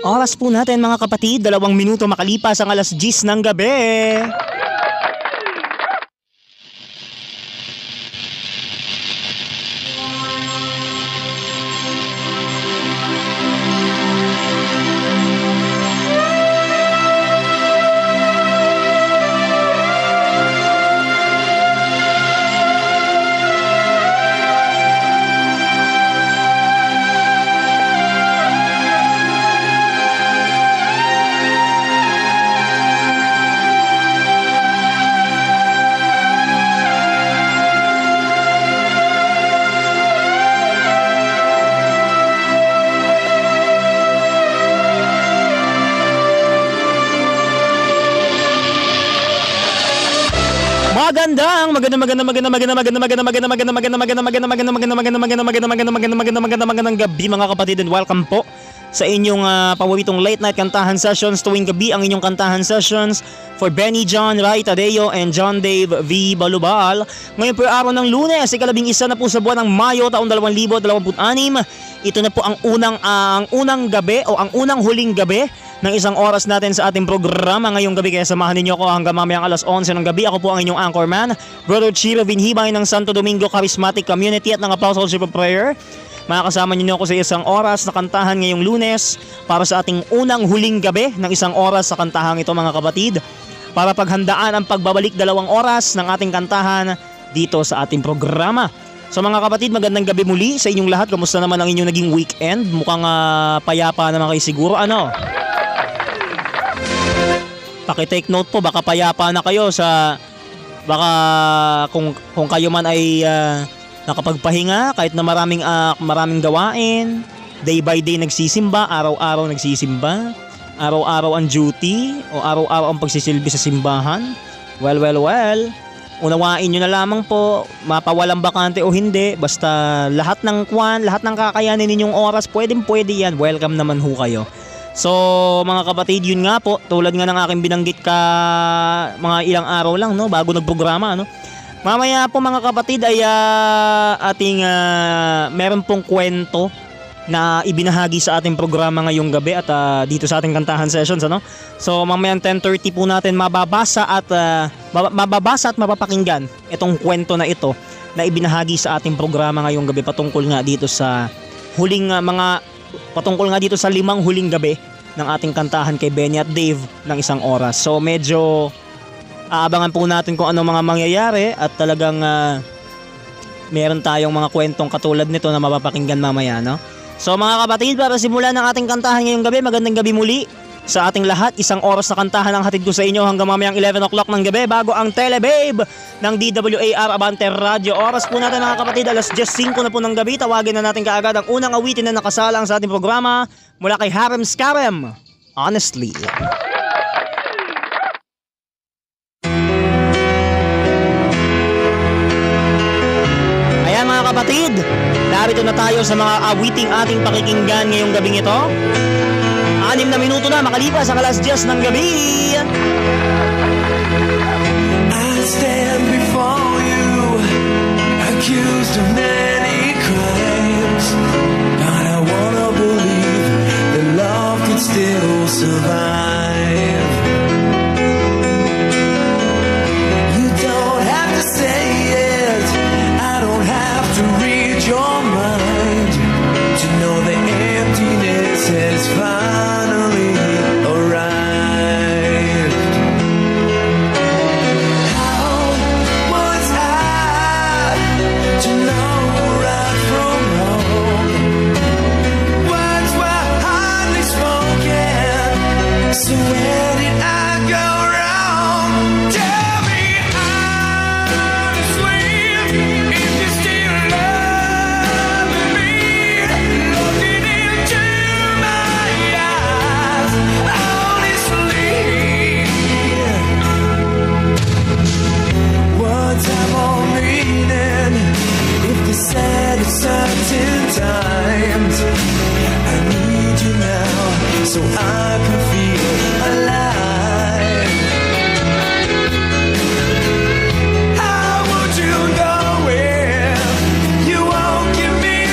Oras po natin mga kapatid, 2 minuto makalipas ang 10:00 ng gabi. Magandang gabi mga kapatid and welcome po sa inyong paboritong late night kantahan sessions tuwing gabi. Ang inyong kantahan sessions for Benny John Ray Tadeo and John Dave V. Balubal. Ngayon po araw ng Lunes, ika-11 na po sa buwan ng Mayo taong 2026. Ito na po ang unang gabi o ang unang huling gabi ng isang oras natin sa ating programa ngayong gabi, kaya samahan ninyo ako hanggang mamayang 11:00 ng gabi. Ako po ang inyong anchorman, Brother Chiro Vinhibay ng Santo Domingo Charismatic Community at ng Apostleship of Prayer. Makakasama ninyo ako sa isang oras na kantahan ngayong Lunes para sa ating unang huling gabi ng isang oras sa kantahan ito mga kapatid, para paghandaan ang pagbabalik 2 oras ng ating kantahan dito sa ating programa. So mga kapatid, magandang gabi muli sa inyong lahat. Kamusta naman ang inyong naging weekend? Mukhang payapa naman kayo siguro, ano? Paki-take note po, baka payapa na kayo sa baka kung kayo man ay nakapagpahinga kahit na maraming gawain, day by day nagsisimba, araw-araw nagsisimba, araw-araw ang duty o araw-araw ang pagsisilbi sa simbahan. Well, unawain nyo na lamang po, mapawalang bakante o hindi, basta lahat ng kakayanin ninyong oras, pwede yan, welcome naman ho kayo. So mga kapatid, yun nga po, tulad nga ng aking binanggit mga ilang araw lang, no, bago nagprograma, no. Mamaya po mga kapatid ay ating meron pong kwento na ibinahagi sa ating programa ngayong gabi at dito sa ating kantahan sessions, ano. So mamaya 10:30 po natin mababasa at mapapakinggan itong kwento na ito na ibinahagi sa ating programa ngayong gabi patungkol nga dito sa dito sa 5 huling gabi ng ating kantahan kay Benny at Dave ng isang oras. So medyo aabangan po natin kung ano mga mangyayari at talagang meron tayong mga kwentong katulad nito na mapapakinggan mamaya, no? So mga kapatid, para simulan ng ating kantahan ngayong gabi, magandang gabi muli sa ating lahat. Isang oras na kantahan ang hatid ko sa inyo hanggang mamayang 11 o'clock ng gabi bago ang Telebabe ng DWAR Abante Radio. Oras po natin mga kapatid, 10:05 na po ng gabi. Tawagin na natin kaagad ang unang awitin na nakasalang sa ating programa mula kay Harem Scarem, Honestly. Ayan mga kapatid, narito na tayo sa mga awiting ating pakikinggan ngayong gabing ito. 6 na minuto na makalipas ang 10:00 ng gabi. I stand before you, accused of many crimes, but I wanna believe that love can still survive. You don't have to say it, I don't have to read your mind to know the emptiness has finally arrived. How was I to know right from wrong? Words were hardly spoken, so where did I go wrong? Tell me honestly, if you still love me, looking into my eyes, honestly. Words have all meaning if they said at certain times. I need you now so I can feel alive. How would you know if you won't give me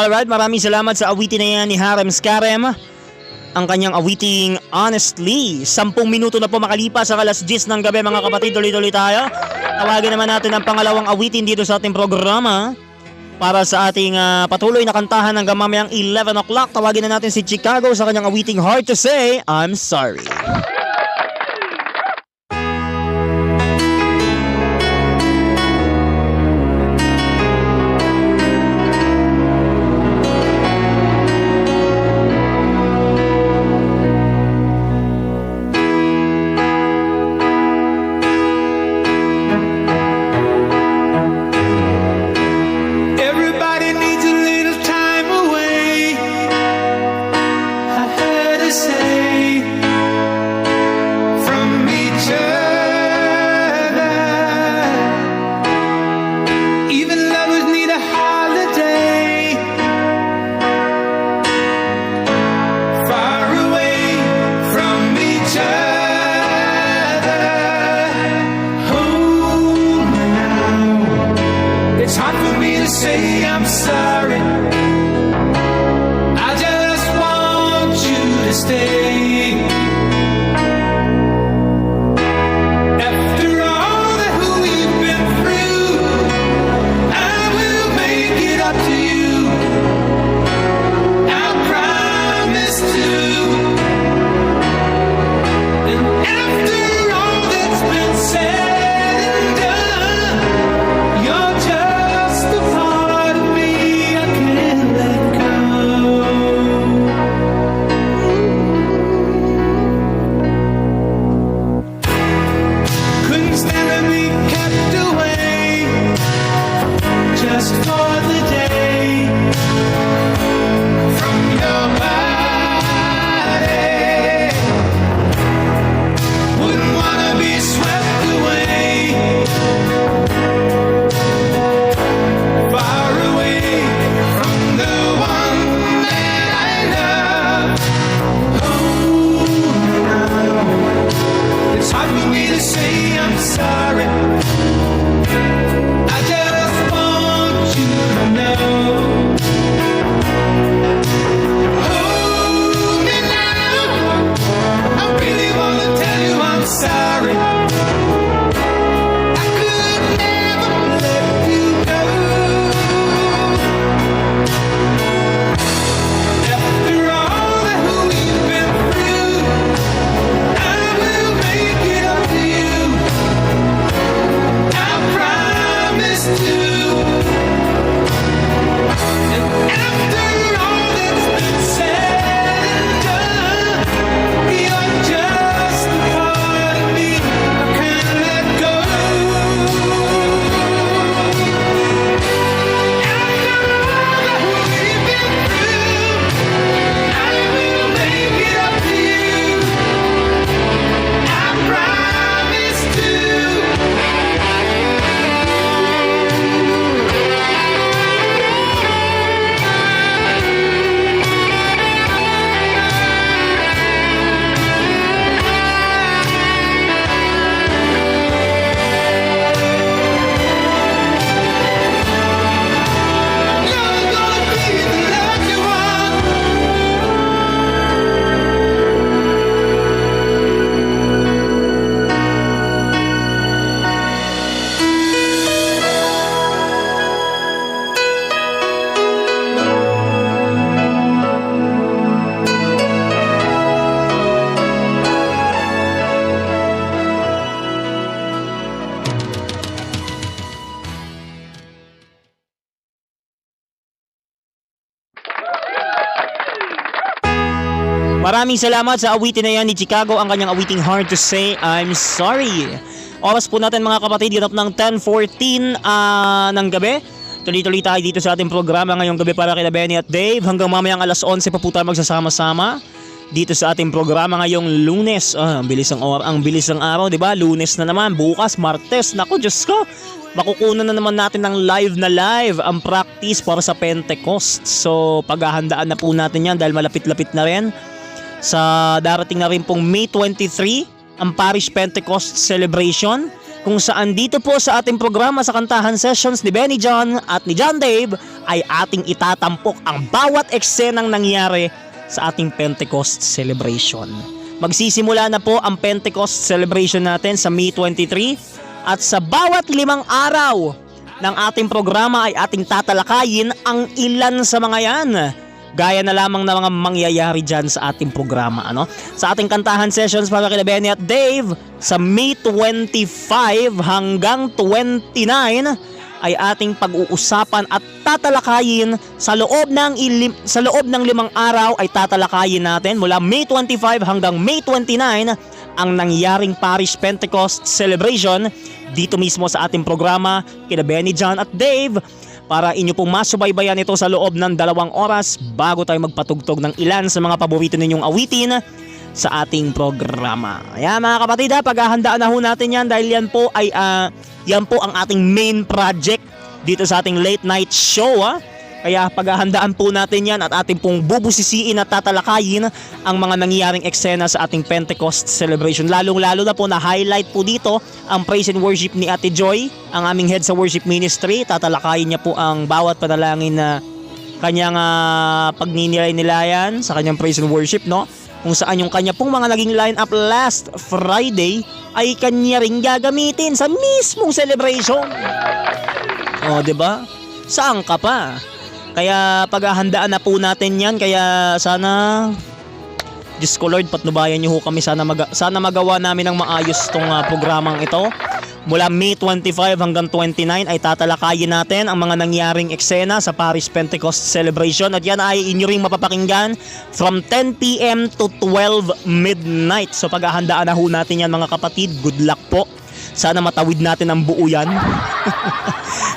Alright, maraming salamat sa awitin na yan ni Harem Skarem. Ang kanyang awiting Honestly. 10 minuto na po makalipas ang alas 10 ng gabi mga kapatid. Tuloy-tuloy tayo. Tawagin naman natin ang pangalawang awitin dito sa ating programa. Para sa ating patuloy na kantahan hanggang mamayang 11 o'clock. Tawagin na natin si Chicago sa kanyang awiting Hard to Say I'm Sorry. Everybody needs a little time away. I had to say from each other. Even lovers need a holiday. Far away from each other. Hold me now. It's hard for me to say I'm sorry. I just want you to stay. After all that we've been through, I will make it up to you. I promise to. And after all that's been said and done, you're just a part of me I can't let go. Couldn't stand to be kept away just for the day from your body. Wouldn't wanna be swept away. Far away from the one that I love. Oh, now it's hard for me to say I'm sorry. I just want you to know. Hold me now. I really wanna tell you I'm sorry. I could never let you go. After all that we've been through, I will make it up to you. I promise to. And after all that's been said and done, you're just a part of me I can't let go. After all that we've been through, I will make it up to you. I promise to. You're gonna be the lucky one. Maraming salamat sa awitin na yan ni Chicago, ang kanyang awiting Hard to Say I'm Sorry. Oras po natin mga kapatid, ganap ng 10:14 ng gabi. Tuloy-tuloy tayo dito sa ating programa ngayong gabi para kina Benny at Dave. Hanggang mamayang alas 11 pa po tayo magsasama-sama dito sa ating programa ngayong Lunes. Ang bilis ng araw, 'di ba? Lunes na naman, bukas Martes. Naku, Diyos ko. Makukunan na naman natin ng live ang practice para sa Pentecost. So, paghahandaan na po natin 'yan dahil malapit-lapit na rin. Sa darating na rin pong May 23, ang Parish Pentecost Celebration. kung saan dito po sa ating programa sa Kantahan Sessions ni Benny John at ni John Dave ay ating itatampok ang bawat eksenang nangyari sa ating Pentecost celebration. Magsisimula na po ang Pentecost celebration natin sa May 23 at sa bawat 5 araw ng ating programa ay ating tatalakayin ang ilan sa mga yan. Gaya na lamang ng mga mangyayari dyan sa ating programa. Sa ating Kantahan Sessions para kina Benny at Dave sa May 25 hanggang 29 ay ating pag-uusapan at tatalakayin sa loob ng 5 araw ay tatalakayin natin mula May 25 hanggang May 29 ang nangyaring Parish Pentecost Celebration dito mismo sa ating programa kina Benny, John at Dave para inyo pong masubaybayan ito sa loob ng 2 oras bago tayo magpatugtog ng ilan sa mga paborito ninyong awitin sa ating programa. Ayan mga kapatid, paghahandaan na ho natin yan dahil yan po ang ating main project dito sa ating late night show. Kaya paghahandaan po natin yan at ating pong bubusisiin at tatalakayin ang mga nangyayaring eksena sa ating Pentecost celebration. Lalong-lalo na po na highlight po dito ang praise and worship ni Ate Joy, ang aming head sa worship ministry. Tatalakayin niya po ang bawat panalangin na kanyang pagninilay-nilayan sa kanyang praise and worship, kung saan yung kanya pong mga naging line-up last Friday ay kanya ring gagamitin sa mismong celebration. O, diba? Saan ka pa? Kaya paghahandaan na po natin yan. Kaya sana, Diyos ko Lord, patnubayan niyo ho kami. Sana magawa namin ng maayos tong programang ito. Mula May 25 hanggang 29 ay tatalakayin natin ang mga nangyaring eksena sa Parish Pentecost Celebration. At yan ay inyo ring mapapakinggan from 10 p.m. to 12 midnight. So paghahandaan na ho natin yan mga kapatid. Good luck po. Sana matawid natin ang buo yan.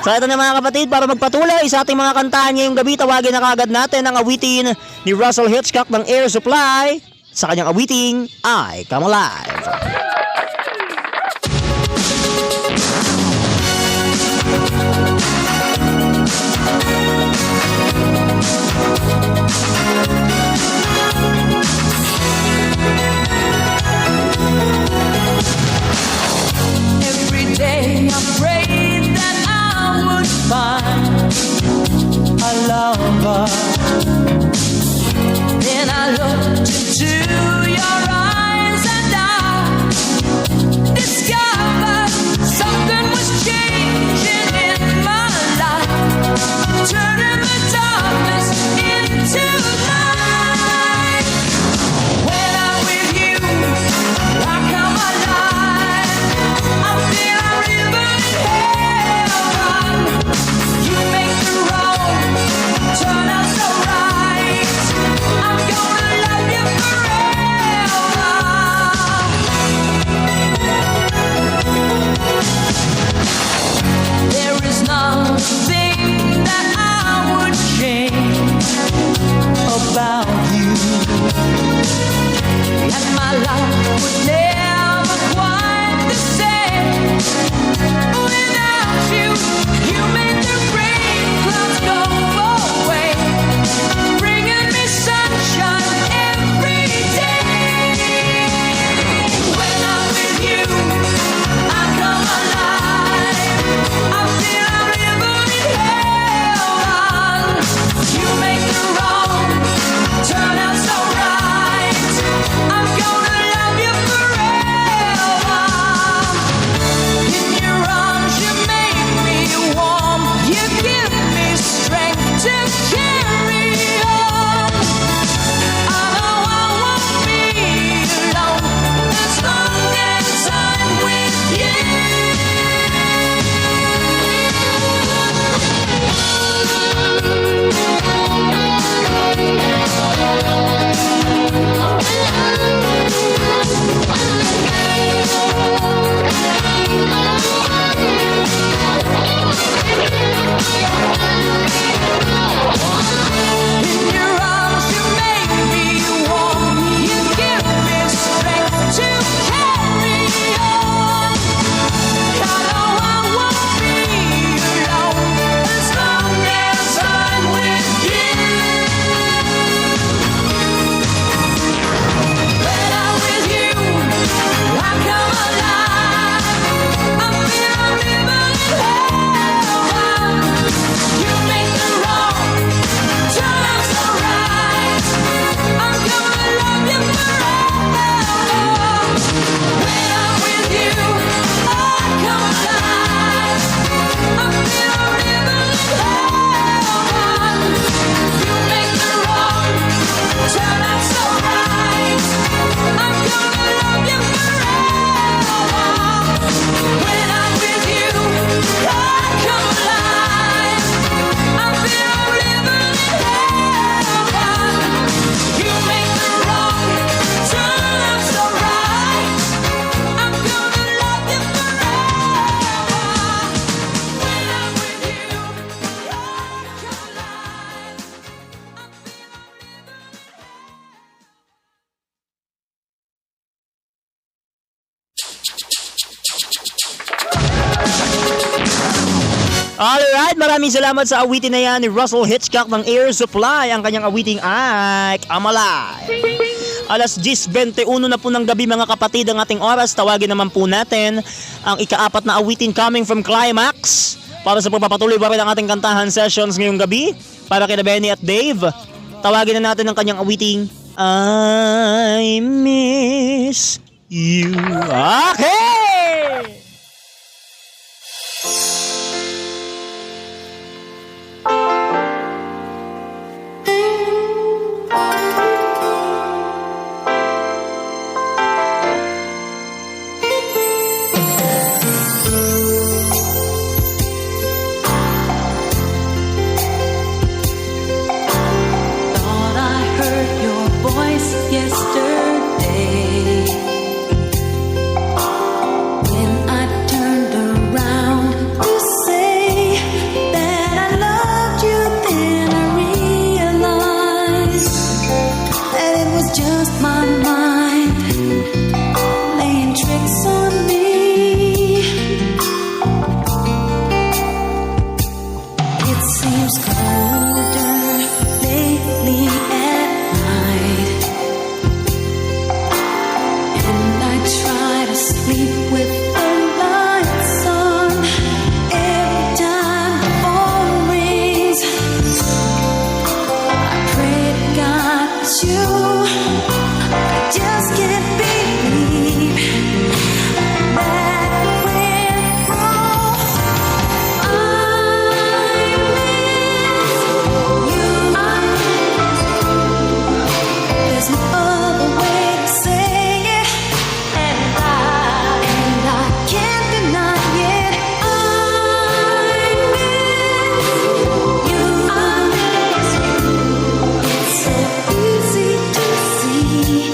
So ito na mga kapatid, para magpatuloy sa ating mga kantahan ngayong gabi, tawagin na kagad natin ang awitin ni Russell Hitchcock ng Air Supply sa kanyang awiting I Come Alive. Every day I prayed that I would find a lover. Then I looked into your eyes and I discovered something was changing in my life, turning the darkness into light. When I'm with you, I come alive. I feel a river in heaven. You make the wrong turn out so right. I'm gonna love you forever. There is nothing that I would change about you, and my life would never quite the same without you. You made the rain clouds go away, bringing me sunshine every day. When I'm with you, I come alive. I feel a river in heaven. You make the wrong turn out so right. I'm gonna love you forever. Alright, maraming salamat sa awitin na yan ni Russell Hitchcock ng Air Supply. Ang kanyang awiting ay Amalay. Alas 10:21 na po ng gabi mga kapatid ang ating oras. Tawagin naman po natin ang ikaapat na awitin coming from Climax para sa pagpapatuloy pa rin ang ating kantahan sessions ngayong gabi para kina Benny at Dave. Tawagin na natin ang kanyang awiting I Miss You. Okay! Thought I heard your voice yesterday when I turned around to say that I loved you. Then I realized that it was just my mind playing tricks on me. It seems colder lately at night, and I try to sleep with the lights on. Every time the phone rings, I pray to God it's you. I just can't believe that it went wrong. There's no other way to say it, and I can't deny it. I miss you. It's so easy to see.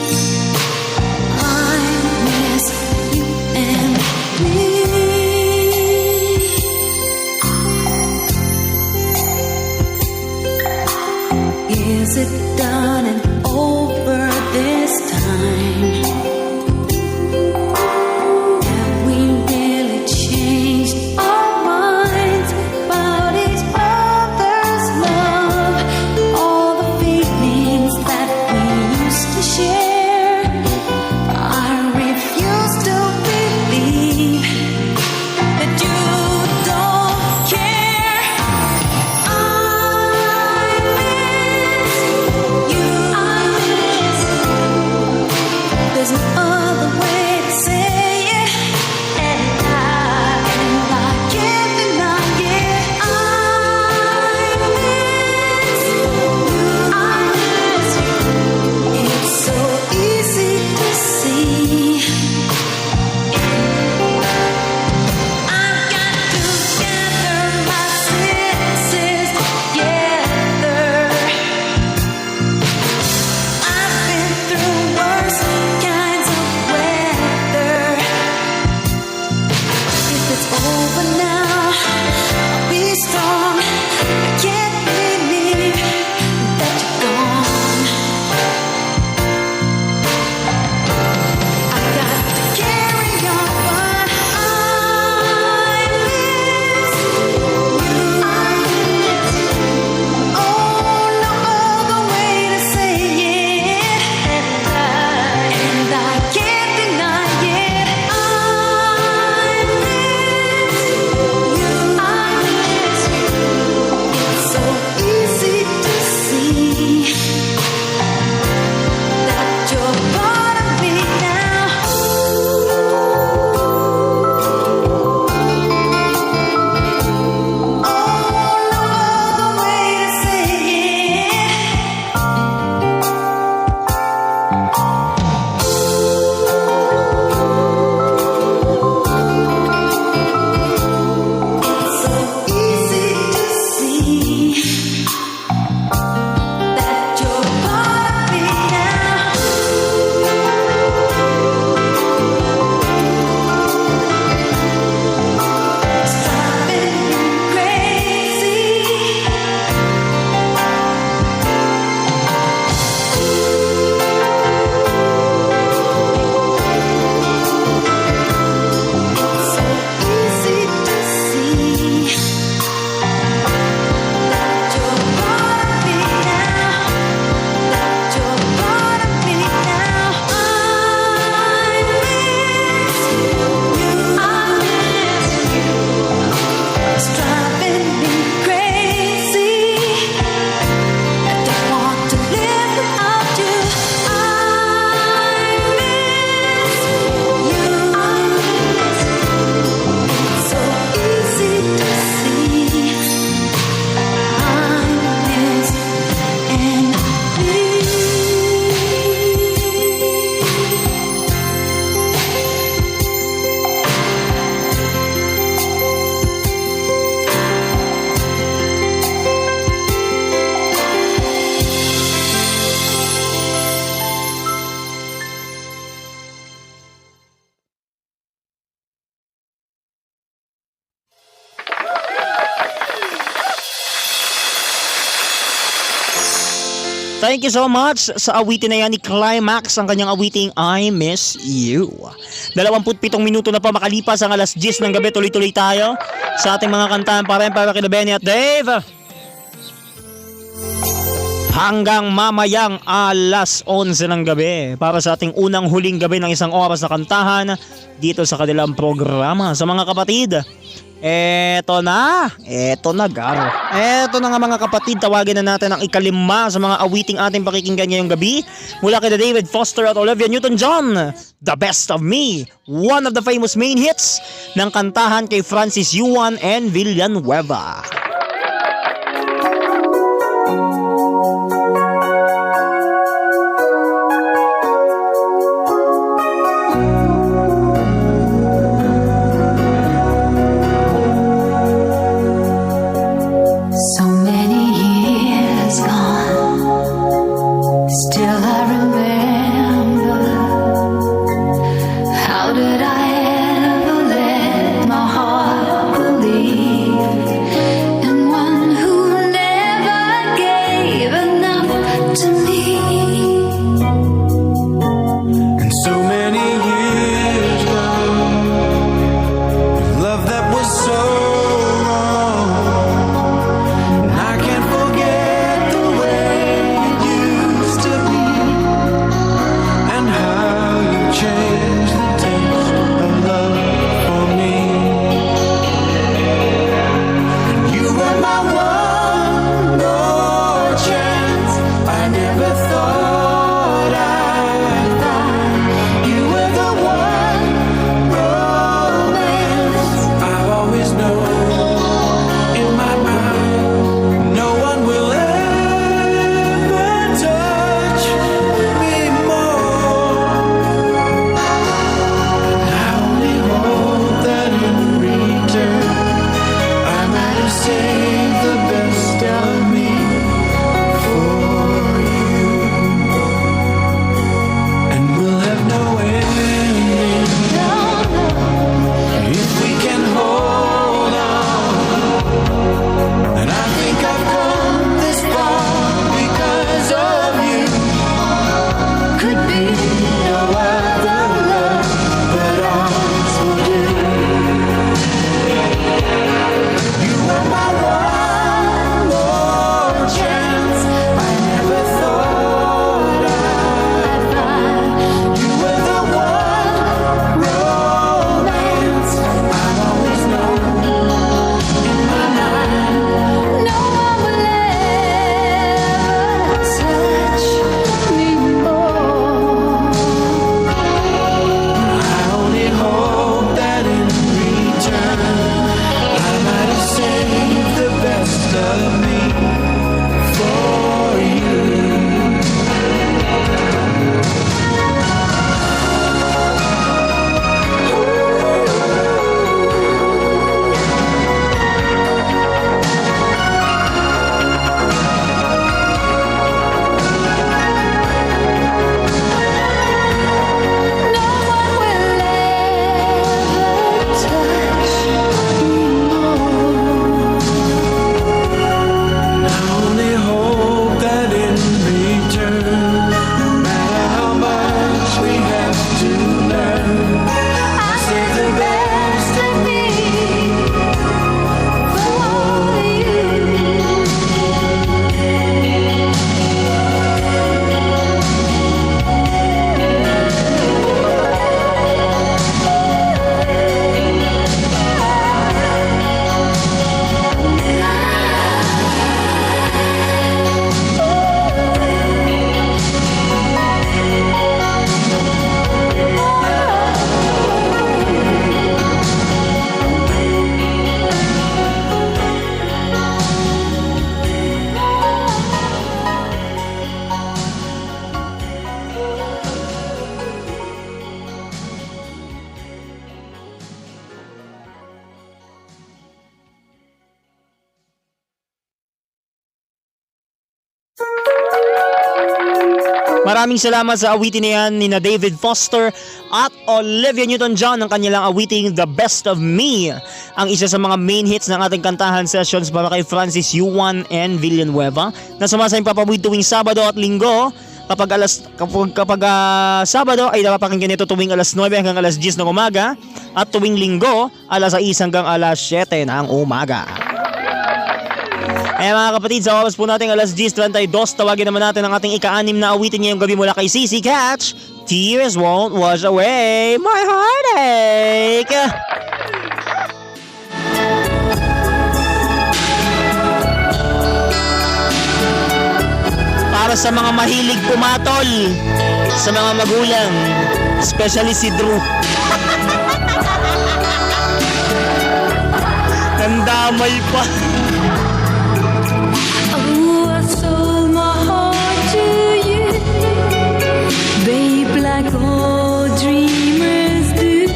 Thank you so much sa awitin na yan ni Climax, ang kanyang awiting I Miss You. 27 minuto na pa makalipas ang alas 10 ng gabi. Tuloy-tuloy tayo sa ating mga kantahan pa rin para kina Benny at Dave. Hanggang mamayang alas 11 ng gabi para sa ating unang huling gabi ng isang oras na kantahan dito sa kanilang programa. Sa mga kapatid, eto na Garo. Eto na nga mga kapatid, tawagin na natin ang ikalima sa mga awiting ating pakikinggan ngayong gabi. Mula kay David Foster at Olivia Newton-John, The Best of Me, one of the famous main hits ng kantahan kay Francis Yuan and Villanueva. So many years gone, still I remember. How did I ever let my heart believe maraming salamat sa awitin na yan ni na David Foster at Olivia Newton-John ng kanilang awiting The Best of Me. Ang isa sa mga main hits ng ating kantahan sessions para kay Francis Yuan and Villanueva na sumasayang papawid tuwing Sabado at Linggo. Kapag Sabado ay napapakinggan nito tuwing alas 9 hanggang alas 10 ng umaga at tuwing Linggo alas 6 hanggang alas 7 ng umaga. Mga kapatid, sa oras po natin alas 10:32, tawagin naman natin ang ating ika-6 na awitin ngayong gabi mula kay CC Catch. Tears won't wash away my heartache. Para sa mga mahilig pumatol, sa mga magulang, especially si Drew. Nandamay pa. Oh, I sold my heart to you, babe, like all dreamers do.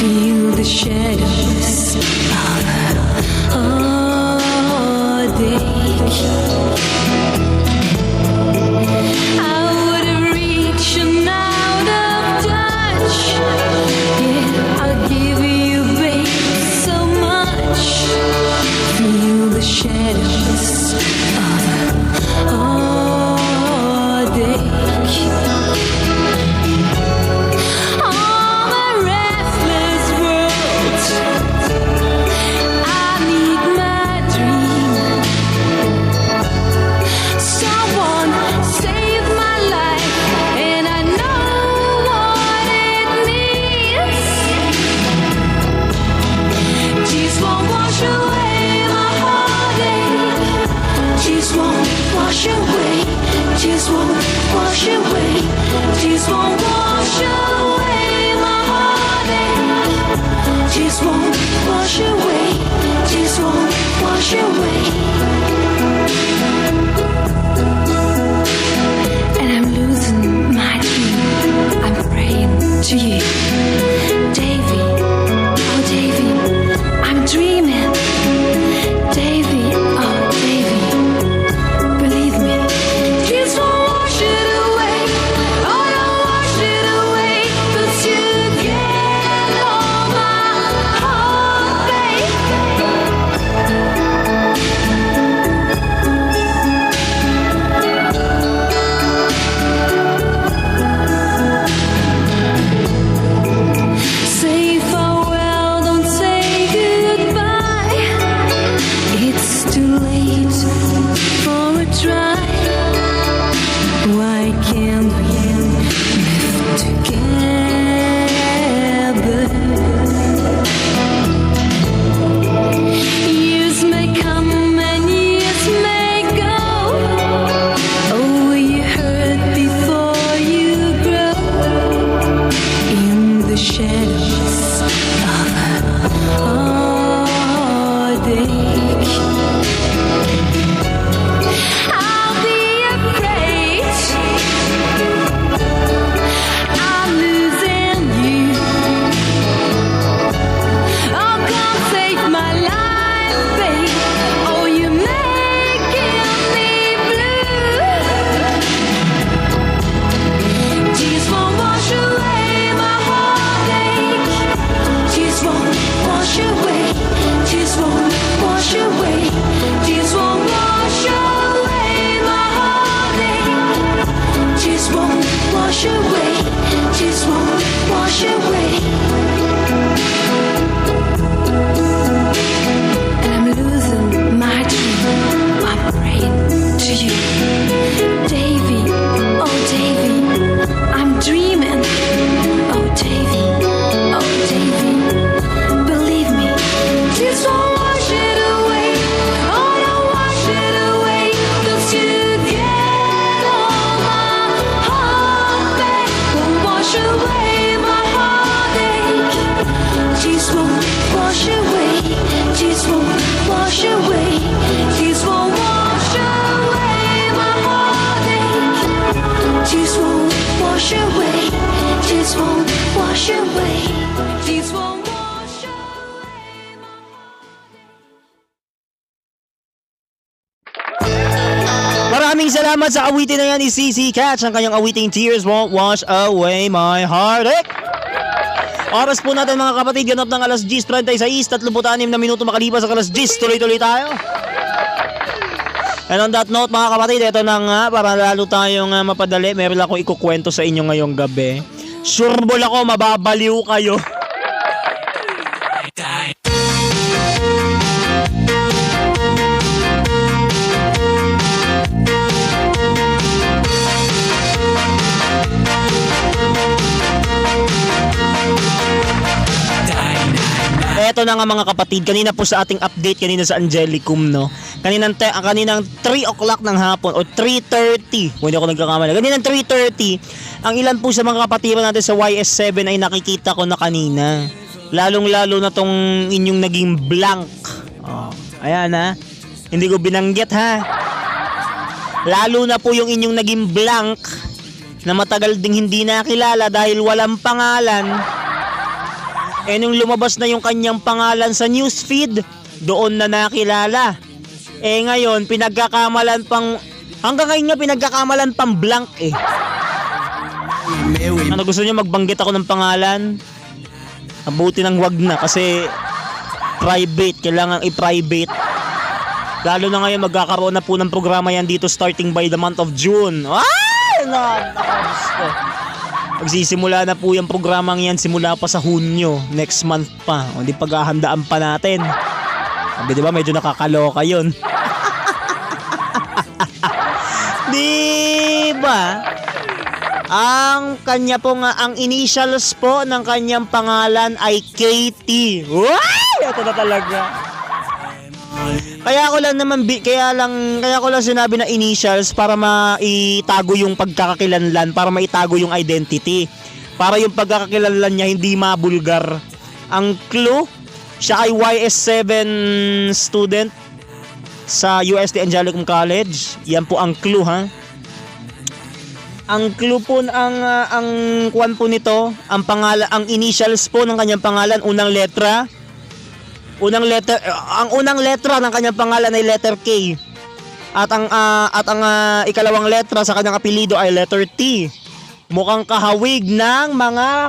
Feel the shadows of heartache. I would have reached an out of touch. Yeah, I'll give you, babe, so much. Feel the shadows of heartache. On a restless world, I need my dream. Someone save my life, and I know what it means. Tears won't wash away my heartache. Tears won't wash away. Tears won't wash away. Tears won't wash away my heartache. Tears won't wash away. Tears won't wash away. And I'm losing my dream. I'm praying to you, Davy. Oh, Davy, I'm dreaming. Davy, oh, Davy, believe me. Tears won't wash it away. Oh, don't wash it away. 'Cause you get all my heartache. Say farewell, don't say goodbye. It's too late for a try. Why can't we live together? Years may come and years may go. Oh, you hurt before you grow. In the shadows of heartache, I'll be afraid I'm losing you. Oh, come save my life, babe. Oh, you're making me blue. Tears won't wash away my heartache. Tears won't wash away. Tears won't wash away. Tears won't wash away my heartache. Tears won't wash away. Tears won't wash away. And I'm losing my dream. I'm praying to you, Davy. Oh, Davy, I'm dreaming. Oh, Davy, oh, Davy, believe me. Tears won't wash it away. Oh, don't wash it away. 'Cause you get all my heartache. Won't wash away my heartache. Tears won't wash away. Tears won't wash away. Tears won't wash away my heartache. Tears won't wash away. Tears won't wash away. Tears won't wash away my heartache. Maraming salamat sa awitin na yan ni CC Catch. Ang kanyang awiting Tears Won't Wash Away My Heartache. Oras po natin mga kapatid, ganap ng alas 10:36, 36 na minuto makalipas sa alas 10. Tuloy-tuloy tayo. And on that note mga kapatid, ito na nga, para lalo tayong mapadali, meron akong ikukwento sa inyo ngayong gabi. Sureball ako, mababaliw kayo. Eto na nga mga kapatid, kanina po sa ating update kanina sa Angelicum, no? Kaninang 3 o'clock ng hapon o 3:30, kung hindi ako nagkakamali. Kaninang 3:30, ang ilan po sa mga kapatiran natin sa YS7 ay nakikita ko na kanina. Lalong-lalo na tong inyong naging blank. Oh, ayan ha. Hindi ko binanggit ha. Lalo na po yung inyong naging blank na matagal ding hindi nakilala dahil walang pangalan. Eh nung lumabas na yung kanyang pangalan sa newsfeed, doon na nakilala. Eh ngayon, pinagkakamalan pang, hanggang ngayon nga pinagkakamalan pang blank eh. Ano, gusto niyo magbanggit ako ng pangalan? Mabuti nang wag na kasi private, kailangan i-private. Lalo na ngayon magkakaroon na po ng programa yan dito starting by the month of June. Ay! Gusto. Magsisimula na po yung programang yan simula pa sa Hunyo, next month pa. O di paghahandaan pa natin. Sabi diba medyo nakakaloka yun. Diba? Ang kanya po nga, ang initials po ng kanyang pangalan ay Katie. Wow! Ito na talaga. Kaya ko lang sinabi na initials para maitago yung pagkakakilanlan, para maitago yung identity. Para yung pagkakakilanlan niya hindi mabulgar. Ang clue, siya ay YS7 student sa UST Angelicum College. Yan po ang clue ha. Ang clue po ang kuwan po nito, ang pangalan, ang initials po ng kanyang pangalan, unang letra. Ang unang letra ng kanyang pangalan ay letter K. At ang ikalawang letra sa kanyang apelyido ay letter T. Mukhang kahawig ng mga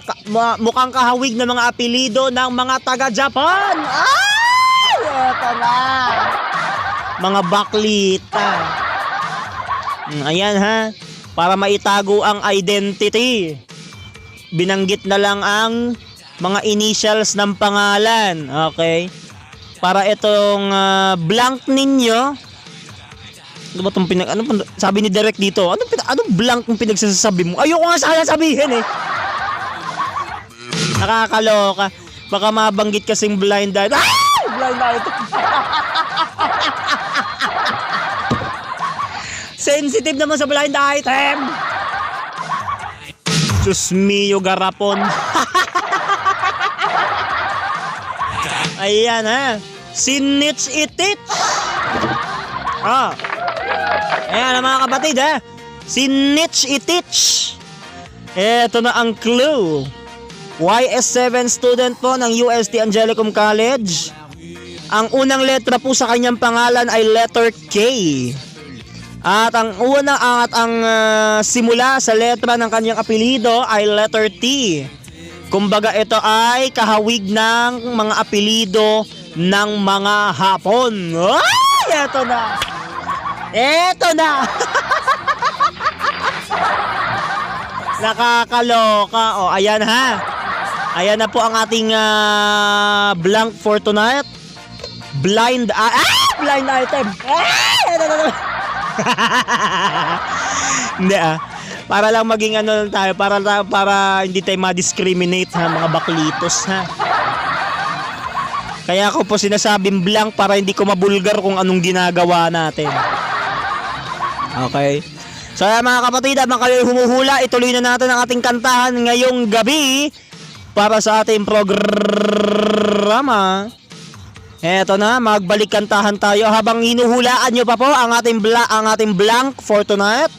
apelyido ng mga taga Japan. Ay! Ito na. Mga baklita. Ayan ha. Para maitago ang identity, binanggit na lang ang mga initials ng pangalan. Okay? Para itong blank ninyo. Ano ba itong sabi ni Derek dito? Anong blank yung pinagsasabi mo? Ayoko nga sana sabihin eh. Nakakaloka. Baka mabanggit kasing blind item. Ah! Blind item. Sensitive naman sa blind item. Diyos mio, garapon. Ayan ha. Sinitch itich. Ayan mga kapatid ha. Sinitch itich. Eto na ang clue. YS7 student po ng UST Angelicum College. Ang unang letra po sa kanyang pangalan ay letter K. At ang simula sa letra ng kanyang apelyido ay letter T. Kumbaga ito ay kahawig ng mga apelyido ng mga Hapon. Ay, eto na. Eto na. Nakakaloka. O, ayan ha. Ayan na po ang ating blank for tonight. Blind item. Hindi para lang maging tayo, para hindi tayo ma-discriminate ha, mga baklitos ha. Kaya ako po sinasabing blank para hindi ko mabulgar kung anong ginagawa natin. Okay. So mga kapatid, habang kayo humuhula, ituloy na natin ang ating kantahan ngayong gabi para sa ating programa. Eto na, magbalik kantahan tayo habang hinuhulaan nyo pa po ang ating blank for tonight.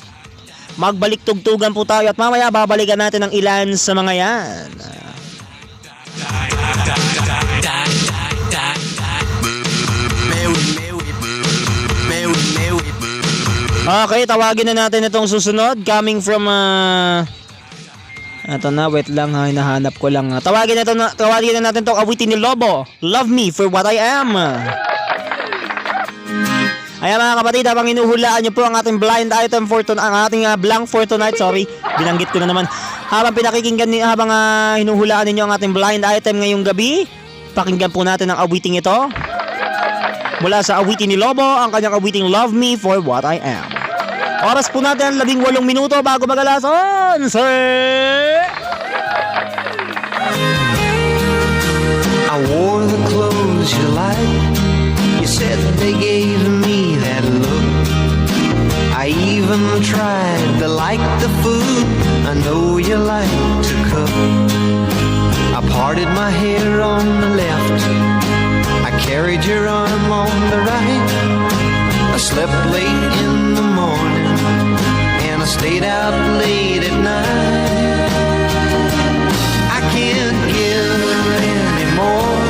Magbalik tugtugan po tayo at mamaya babalikan natin ang ilan sa mga yan. Okay, tawagin na natin itong susunod. Coming from, Ito na, wait lang ha, hinahanap ko lang. Tawagin na natin itong awitin ni Lobo. Love Me For What I Am. Ayan mga kapatid, habang hinuhulaan nyo po ang ating blind item for tonight, ang ating blank for tonight, sorry, binanggit ko na naman. Habang hinuhulaan ninyo ang ating blind item ngayong gabi, pakinggan po natin ang awiting ito. Mula sa awitin ni Lobo, ang kanyang awiting Love Me For What I Am. Oras po natin 18 minuto bago mag-alas 11. I wore the clothes you like. You said they gave me that look. I even tried to like the food. I know you like to cook. I parted my hair on the left. I carried your arm on the right. I slept late in the morning, and I stayed out late at night. I can't give any more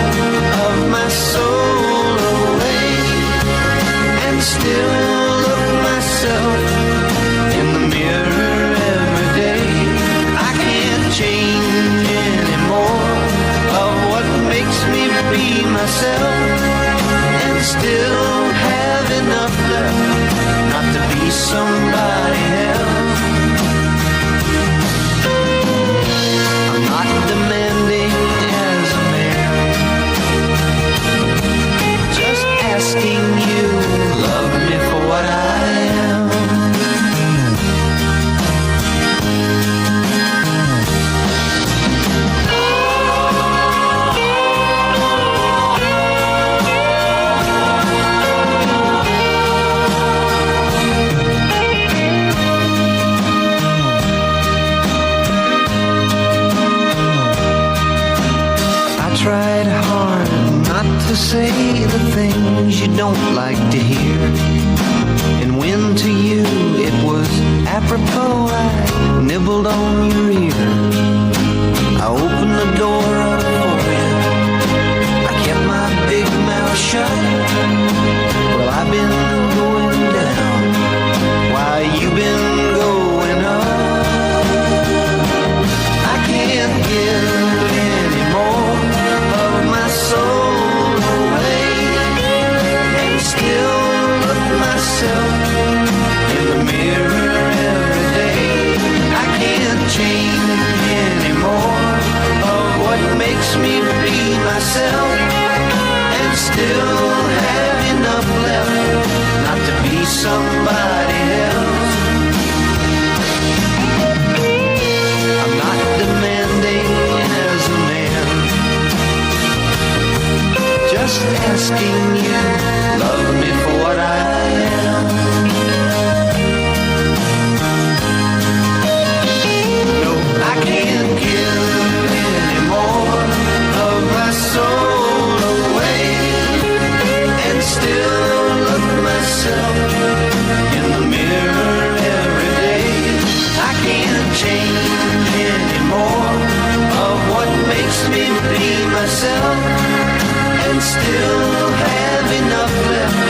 of my soul away, and still look myself in the mirror every day. I can't change any more of what makes me be myself, and still have enough left not to be somebody else. I'm not demanding as a man, just asking you love me for what I am. Tried hard not to say the things you don't like to hear, and when to you it was apropos, I nibbled on your ear. I opened the door up for you, I kept my big mouth shut. Well, I've been going down while you've been going up. I can't give any more of my soul away, and still look myself in the mirror every day. I can't change any more of what makes me be myself, and still have enough left not to be somebody else. I'm not demanding as a man, just asking you love me for what I am. No, I can't give any more of my soul away, and still look myself in the mirror every day. I can't change any more of what makes me be myself, and still have enough left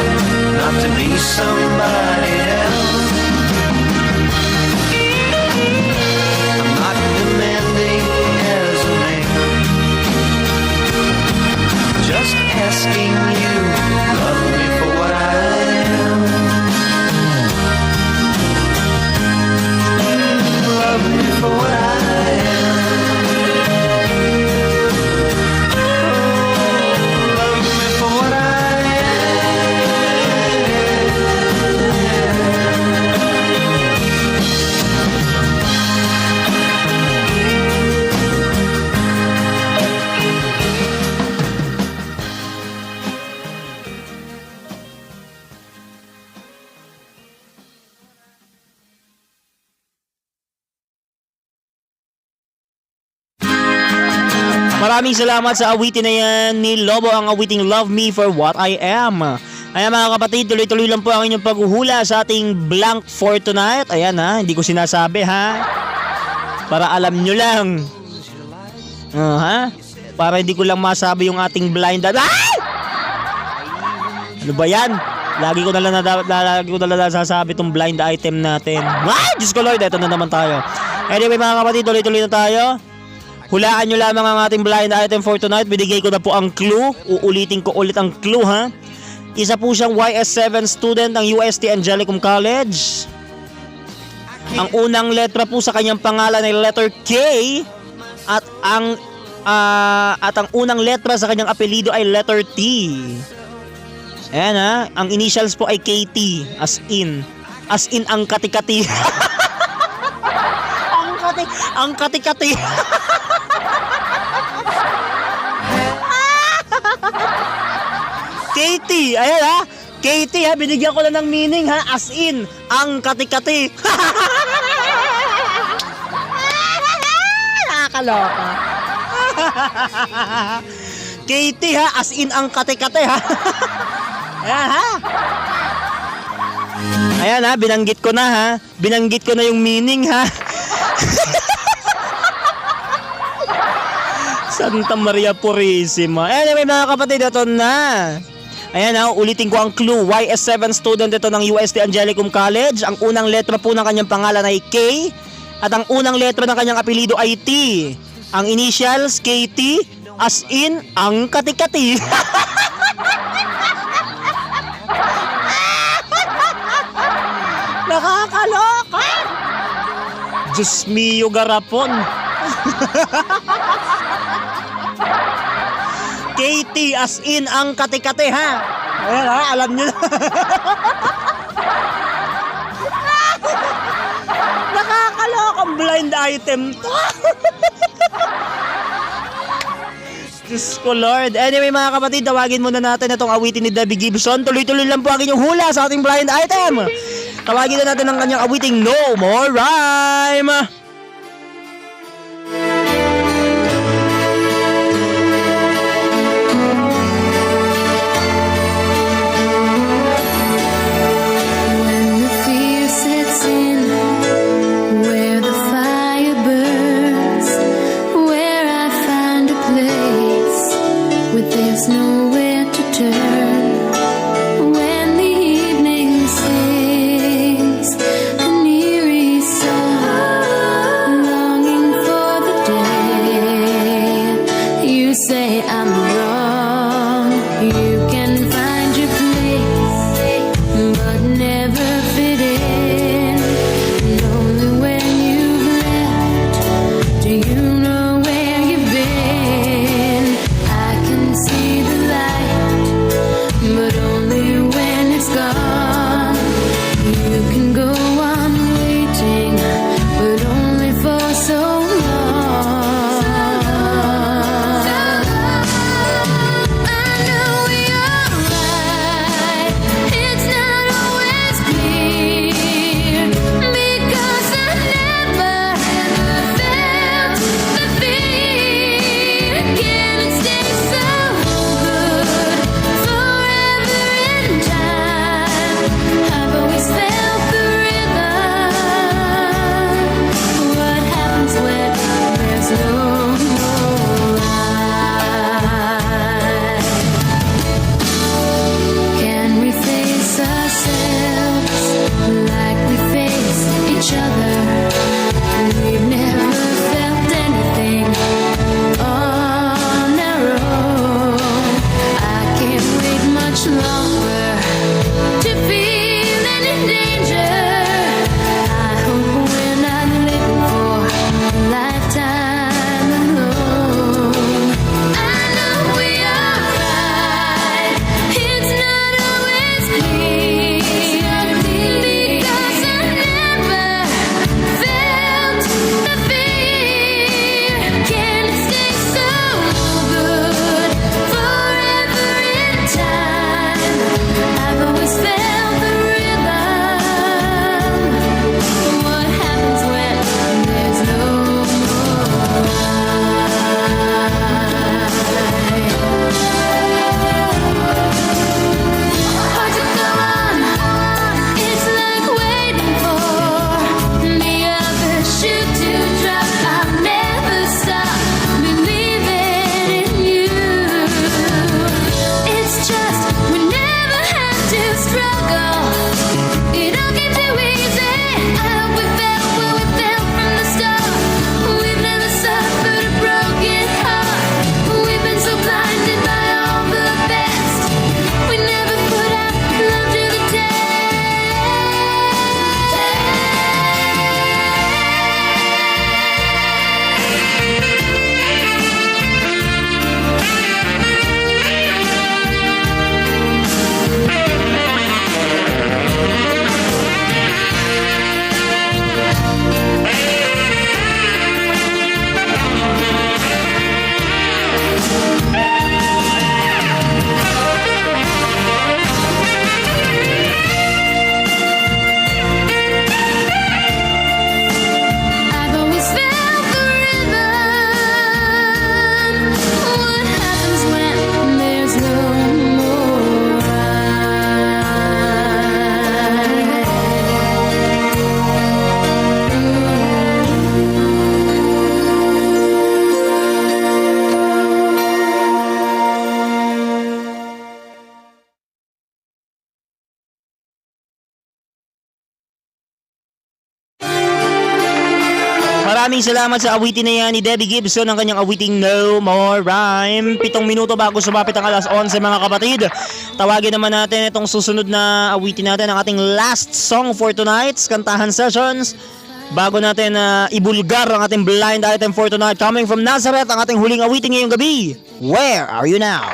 not to be somebody else. I'm not demanding as a man, just asking you love me for what I am. Love me for what I am. Love me for what I Maraming salamat sa awitin na yan ni Lobo, ang awiting Love Me For What I Am. Ayan mga kapatid, tuloy-tuloy lang po ang inyong paghuhula sa ating blank for tonight. Ayan ha, hindi ko sinasabi ha. Para alam nyo lang. Ha? Para hindi ko lang masabi yung ating blind. Ay! Ano ba yan? Lagi ko na lang nasasabi tong blind item natin. Ay, Diyos ko Lord, eto na naman tayo. Anyway mga kapatid, tuloy-tuloy na tayo. Hulaan nyo lamang ang ating blind item for tonight. Binigay ko na po ang clue. Uulitin ko ulit ang clue ha. Isa po siyang YS7 student ng UST Angelicum College. Ang unang letra po sa kanyang pangalan ay letter K. At ang unang letra sa kanyang apelido ay letter T. Ayan ha, ang initials po ay KT, as in ang kati-kati. ang kati-kati. KT, ayan ha, KT ha, binigyan ko lang ng meaning ha, as in ang kati-kati. Nakakaloka. KT ha, as in ang kati-kati ha. Ayan ha. Ayan ha, binanggit ko na ha. Binanggit ko na yung meaning ha. Santa Maria Purisima. Anyway mga kapatid, ito na. Ayan ha, ulitin ko ang clue. YS7 student ito ng UST Angelicum College. Ang unang letra po ng kanyang pangalan ay K. At ang unang letra ng kanyang apelido ay T. Ang initials, KT, as in ang kati-kati. Nakakaloka! Diyos mio garapon. KT as in ang kati-kati ha. Ayan ha, alam nyo na. Nakakalokang blind item to. Diyos ko Lord. Anyway mga kapatid, tawagin muna natin itong awitin ni Debbie Gibson. Tuloy-tuloy lang po ang inyong hula sa ating blind item. Tawagin na natin ang kanyang awiting No More Rhyme. When the fear sets in, where the fire burns, where I find a place where there's nowhere to turn. When the evening sings an eerie song, Maraming salamat sa awitin na yan ni Debbie Gibson ang kanyang awiting No More Rhyme. 7 minuto bago sumapit ang alas 11 mga kapatid. Tawagin naman natin itong susunod na awitin natin, ang ating last song for tonight's Kantahan Sessions. Bago natin ibulgar ang ating blind item for tonight, coming from Nazareth, ang ating huling awitin ngayong gabi. Where Are You Now?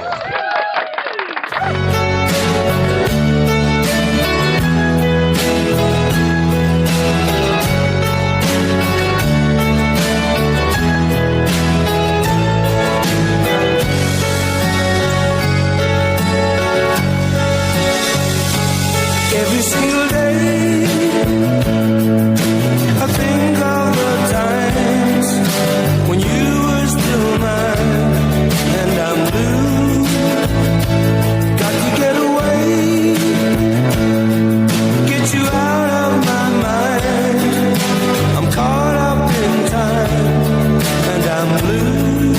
Every single day I think of the times when you were still mine and I'm blue. Got to get away, get you out of my mind. I'm caught up in time and I'm blue.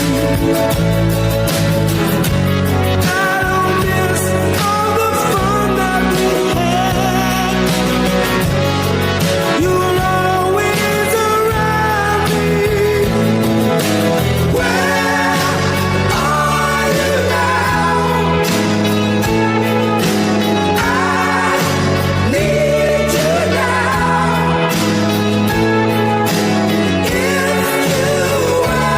I don't miss all the fun that we had. You were always around me. Where are you now? I need you now. If you were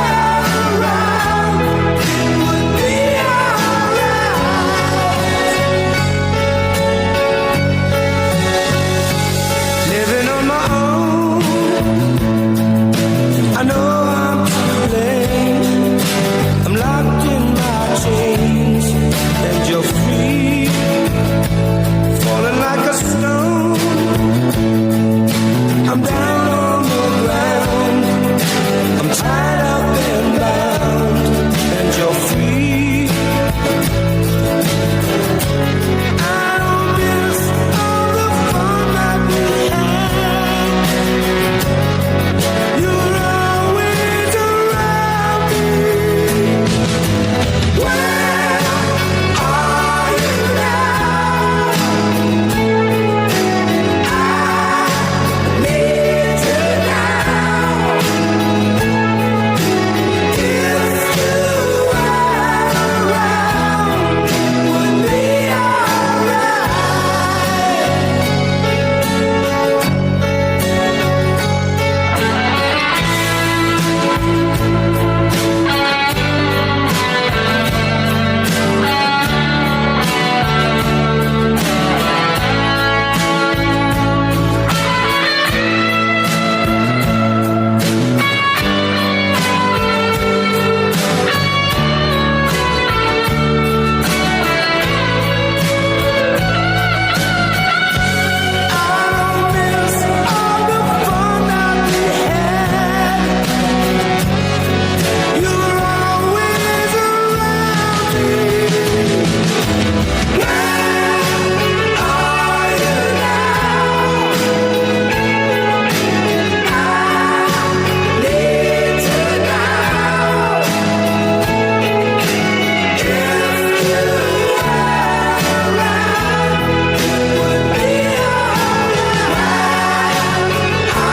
around, it would be alright. Living on my own, I know I'm too late. I'm locked in my chains, and you're free, falling like a stone. I'm down on the ground, I'm tied up and bound, and you're free. I don't miss all the fun that we had. You were always around me. Where are you now? I need you now. If you were around, would be alright. I don't miss all the fun that we had. You were always around me. Where are you now? I need you now. If you were around, it would be alright.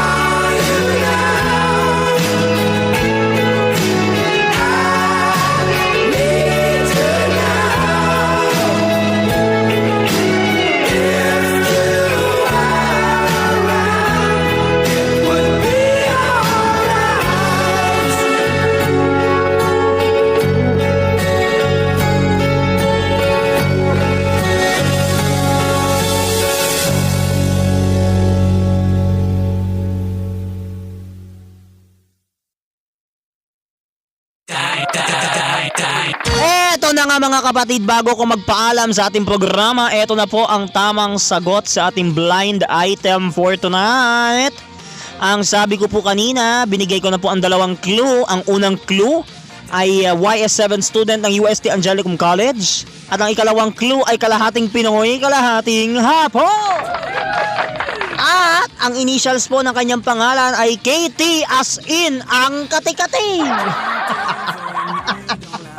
Are you now? I need you now. If you were around, it would be Eto na nga mga kapatid, bago ko magpaalam sa ating programa, eto na po ang tamang sagot sa ating blind item for tonight. Ang sabi ko po kanina, binigay ko na po ang dalawang clue. Ang unang clue ay YS7 student ng UST Angelicum College. At ang ikalawang clue ay kalahating Pinoy, kalahating Hapon. At ang initials po ng kanyang pangalan ay KT, as in ang kati-kati.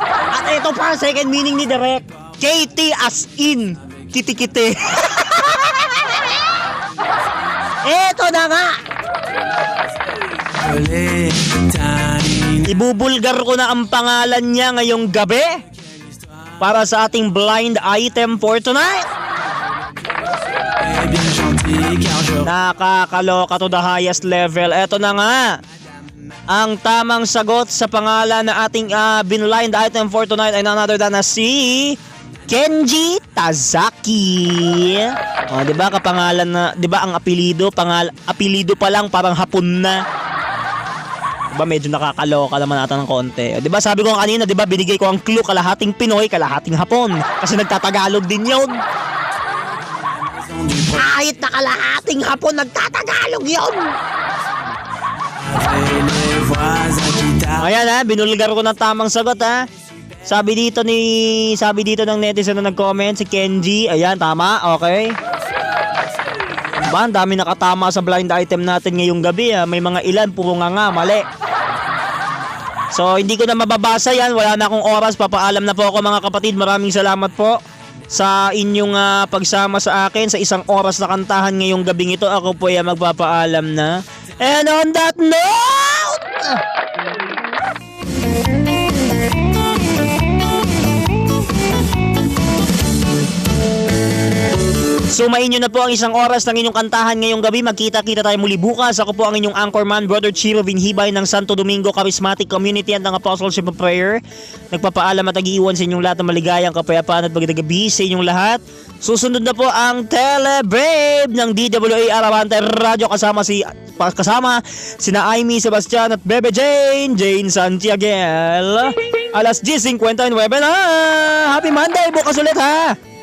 At ito pa ang second meaning ni Direk, KT as in kiti-kiti. Eto na nga. les tiny Ibubulgar ko na ang pangalan niya ngayong gabi para sa ating blind item for tonight. est bien gentil car je Nakakaloka to the highest level. Eto na nga ang tamang sagot sa pangalan na ating blind item for tonight ay none other than na si Kenji Tazaki. Oh, 'di ba kapangalan na, 'di ba ang apelyido, apelyido pa lang parang Hapon na. 'Di ba medyo nakakaloka naman ata ng konti. 'Di ba sabi ko kanina, 'di ba binigay ko ang clue kalahating Pinoy, kalahating Hapon kasi nagtatagalog din 'yon. Kahit na kalahating Hapon nagtatagalog 'yon. les voisins qui t'appellent. Ayan ha, binulgar ko ng tamang sagot ha. Sabi dito ng netizen na nag-comment si Kenji. Ayan, tama. Okay. Ba, ang dami nakatama sa blind item natin ngayong gabi ha. May mga ilan, puro nga, mali. So, hindi ko na mababasa yan. Wala na akong oras. Papaalam na po ako mga kapatid. Maraming salamat po sa inyong pagsama sa akin sa isang oras na kantahan ngayong gabing ito. Ako po ay magpapaalam na. And on that note... Sumayin nyo na po ang isang oras ng inyong kantahan ngayong gabi. Magkita-kita tayo muli bukas. Ako po ang inyong anchorman, Brother Chiro Vinhibay ng Santo Domingo Charismatic Community and ng Apostleship of Prayer. Nagpapaalam at nag-iiwan sa inyong lahat ng maligayang kapayapaan at magandang gabi sa inyong lahat. Susunod na po ang Telebrave ng DWA Aravante Radio kasama sina Aimee Sebastian at Bebe Jane Santiago. Alas 10:59 na. Happy Monday! Bukas ulit ha!